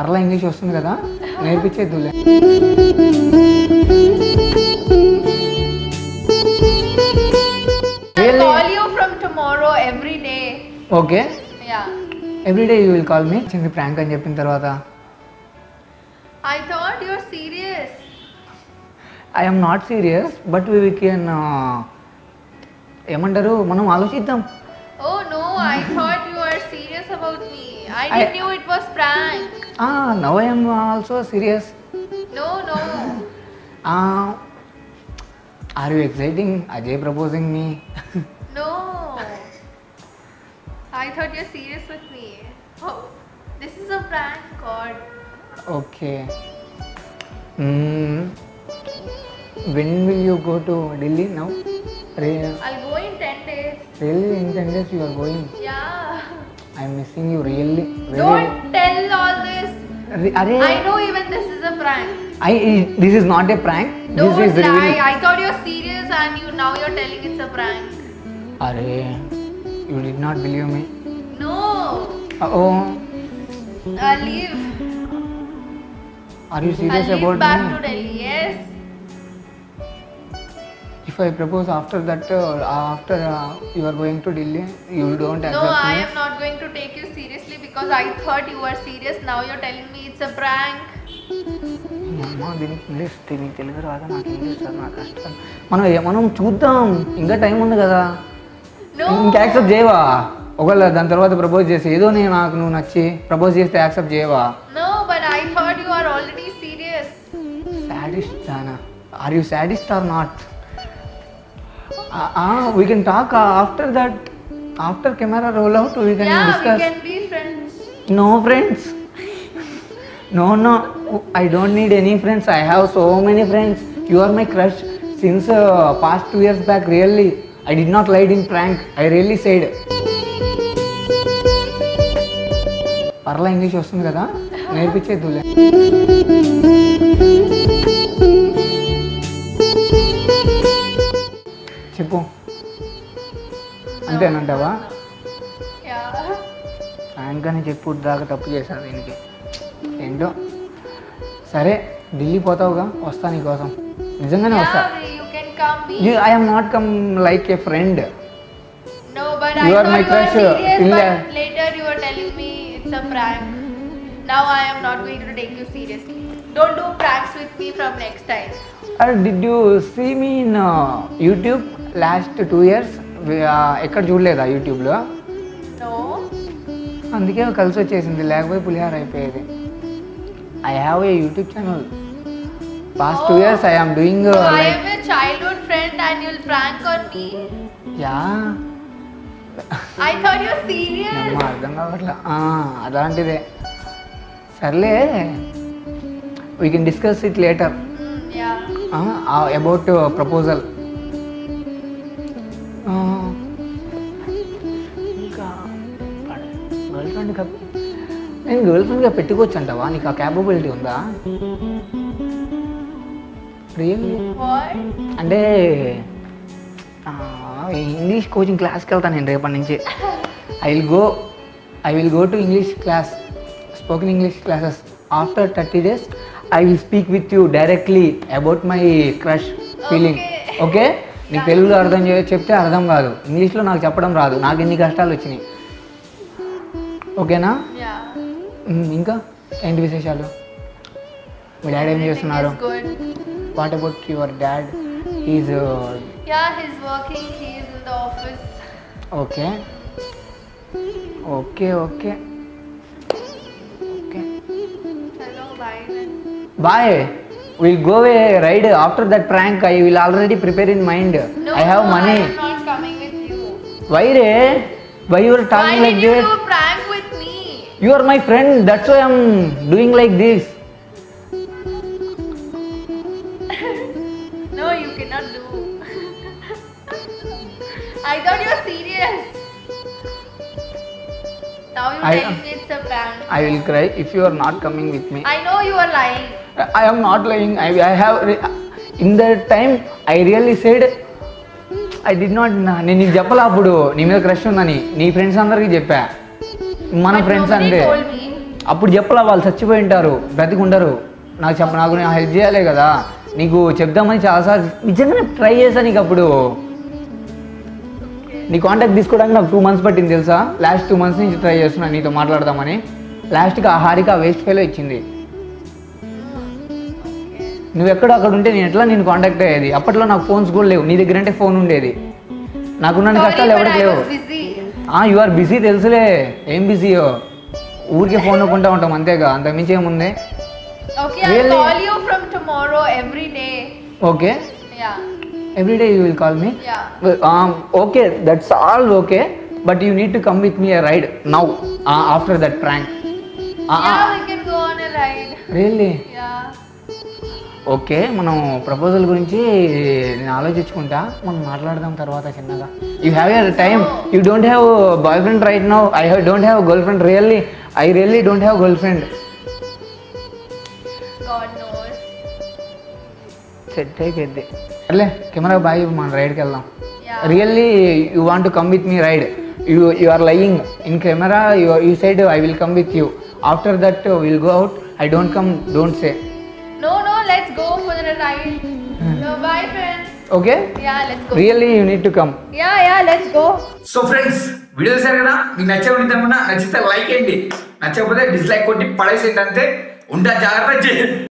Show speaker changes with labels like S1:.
S1: పర్లా ఇంగ్లీష్ వస్తుంది కదా, నేర్పించేద్దులే.
S2: I'll call you from tomorrow every day.
S1: Okay,
S2: Yeah.
S1: Every day you will call me. చిన్న prank అని చెప్పిన తర్వాత
S2: I thought you're serious.
S1: I am not serious, but we can ఏమంటారు, మనం ఆలోచిద్దాం.
S2: Oh no, I thought you were serious about me. I didn't knew it was prank.
S1: Now I am also serious.
S2: No, no.
S1: Are you exciting? Ajay proposing me.
S2: No. I thought you're serious with me. Oh, this is a prank, God.
S1: Okay, when will you go to Delhi now?
S2: I'll go in 10 days.
S1: Really, in 10 days you are going?
S2: Yeah.
S1: I am missing you really.
S2: Don't tell all this. I know even this is a prank.
S1: This is not a prank.
S2: Don't
S1: this is
S2: lie.
S1: really.
S2: I thought you're serious and now you're telling it's a prank.
S1: You did not believe me.
S2: No.
S1: Oh,
S2: I'll leave.
S1: are you serious
S2: I'll leave
S1: about
S2: back
S1: me?
S2: to Delhi. Yes.
S1: If I propose after that, after you are going to Delhi, you don't accept
S2: No,
S1: me?
S2: I am not going to take you seriously because I thought you were serious. Now you're telling me it's a prank.
S1: అమ్మా, దీనికి English Telugu రాదా? నాకు English రాదు, నాకు కష్టం. మనం చూద్దాం, ఇంకా టైం ఉంది కదా.
S2: No.
S1: ఇంకా యాక్సెప్ట్ చేయవా? ఒకవేళ దాని తర్వాత ప్రపోజ్ చేసి ఏదో నాకు నువ్వు నచ్చి ప్రపోజ్ చేస్తే యాక్సెప్ట్ చేయవా?
S2: No, but I thought you are already serious.
S1: Sadist జానా, are you sadist or not? We can talk after that. After camera roll out, we can discuss.
S2: We can be friends.
S1: No friends. No, I don't need any friends. I have so many friends. You are my crush since past 2 years back. Really, I did not lie in prank. I really said. పర్లా English వస్తుంది కదా, నేర్పించేద్దులే. చెప్పు, అంతేనంటావా?
S2: Yeah.
S1: Prank అని చెప్పు, దాకా తప్పు చేశాను దీనికి. ఏంటో సరే, ఢిల్లీ పోతావుగా, వస్తా నీకోసం, నిజంగానే వస్తా.
S2: You can come me.
S1: I am not come like a friend.
S2: No, but
S1: You
S2: I
S1: are my
S2: thought you were
S1: crush,
S2: serious,
S1: illa.
S2: but later you were telling me it's a prank. Now I am not going to take you seriously. Don't do pranks with me from next time.
S1: Did you see me in YouTube last 2 years? ఎక్కడ చూడలేదా యూట్యూబ్లో?
S2: No.
S1: అందుకే కలిసి వచ్చేసింది, లేకపోతే పులిహార అయిపోయేది. I have a YouTube channel. Past 2 years I am doing
S2: So I am a childhood friend and you'll prank on me?
S1: Yeah.
S2: I thought you're serious.
S1: అమ్మ, అర్థం కావట్లా. అలాంటిదే. సర్లే, we can discuss it later.
S2: Yeah.
S1: About proposal. ఇంకా నేను girl ఫ్రెండ్గా పెట్టుకోవచ్చు అంటావా? నీకు ఆ క్యాపబిలిటీ ఉందా? రియల్లీ?
S2: What?
S1: అంటే ఇంగ్లీష్ కోచింగ్ క్లాస్కి వెళ్తాను నేను రేపటి నుంచి. I will go to English class, spoken English classes. After 30 days I will speak with you directly about my crush feeling. Okay? నీకు తెలుగులో అర్థం చెప్తే అర్థం కాదు, ఇంగ్లీష్లో నాకు చెప్పడం రాదు, నాకు ఎన్ని కష్టాలు వచ్చినాయి. ఓకేనా?
S2: Yeah.
S1: ఇంకా ఏంటి విశేషాలు? మీ డాడీ ఏం చేస్తున్నారు?
S2: Good.
S1: What about your dad? Is
S2: Yeah, he's working. He is in the office.
S1: Okay okay okay okay
S2: Hello, bye then.
S1: Bye. Will go a ride after that prank. I will already prepare in mind.
S2: No,
S1: I have money.
S2: I am not coming with you.
S1: Why రే? Why you are
S2: Why
S1: talking like
S2: did you
S1: this?
S2: do a prank with me?
S1: You are my friend, that's why I am doing like this.
S2: No, you cannot do. I thought you were serious. Now you telling me it's a prank.
S1: I will cry if you are not coming with me.
S2: I know you are lying.
S1: I am not lying. I have in that time I really said I did not. నేను నీకు చెప్పలే అప్పుడు నీ మీద crush ఉందని. నీ friends అందరికీ చెప్పా, మన
S2: But
S1: ఫ్రెండ్స్
S2: nobody
S1: అంతే.
S2: told me.
S1: అప్పుడు చెప్పలా, వాళ్ళు చచ్చిపోయి ఉంటారు, బ్రతికుండరు. నాకు హెల్ప్ చేయాలి కదా, నీకు చెప్దామని చాలాసార్లు నిజంగానే ట్రై చేశాను. నీకు అప్పుడు నీ కాంటాక్ట్ తీసుకోవడానికి నాకు 2 months పట్టింది తెలుసా. లాస్ట్ 2 months నుంచి ట్రై చేస్తున్నా నీతో మాట్లాడదామని. లాస్ట్కి ఆ హారిక వేస్ట్ ఫెయిల్ ఇచ్చింది. నువ్వు ఎక్కడో అక్కడ ఉంటే నేను ఎట్లా నేను కాంటాక్ట్ అయ్యేది? అప్పట్లో నాకు ఫోన్స్ కూడా లేవు, నీ దగ్గర అంటే ఫోన్ ఉండేది. నాకున్న కష్టాలు ఎవరికి లేవు. యు ఆర్ బిజీ తెలుసులే, ఏం బిజీయో, ఊరికే ఫోన్ నొక్కుంటా ఉంటాం అంతేగా, అంతకుమించి ఏముంది. Okay, every day you will call me. Okay, that's all okay, but you need to come with me a ride now, after that prank.
S2: We can go on a ride.
S1: Really?
S2: Yeah.
S1: Okay, మనం proposal గురించి నేను ఆలోచించుకుంటా, మనం మాట్లాడదాం తర్వాత చిన్నగా. You have your time, you don't have boy friend right now. I don't have girl friend, I really don't have girl friend. Set అయిపోద్ది. సర్లే, కెమెరా బాయ్, మనం రైడ్కి వెళ్దాం. Really you want to come with me ride? You are lying in camera. You side I will come with you. After that will go out. I don't come, don't say.
S2: No, let's go for the ride. Bye friends.
S1: Okay?
S2: Yeah, let's go.
S1: Really, you need to come.
S2: Yeah, let's go.
S1: So friends, video చూసారు కదా, మీకు నచ్చే ఉంటుంది అనుకున్నా. నచ్చితే like చేయండి, నచ్చకపోతే dislike కొట్టి పడేసేయండి అంతే. ఉంటా, జాగ్రత్త చేయండి.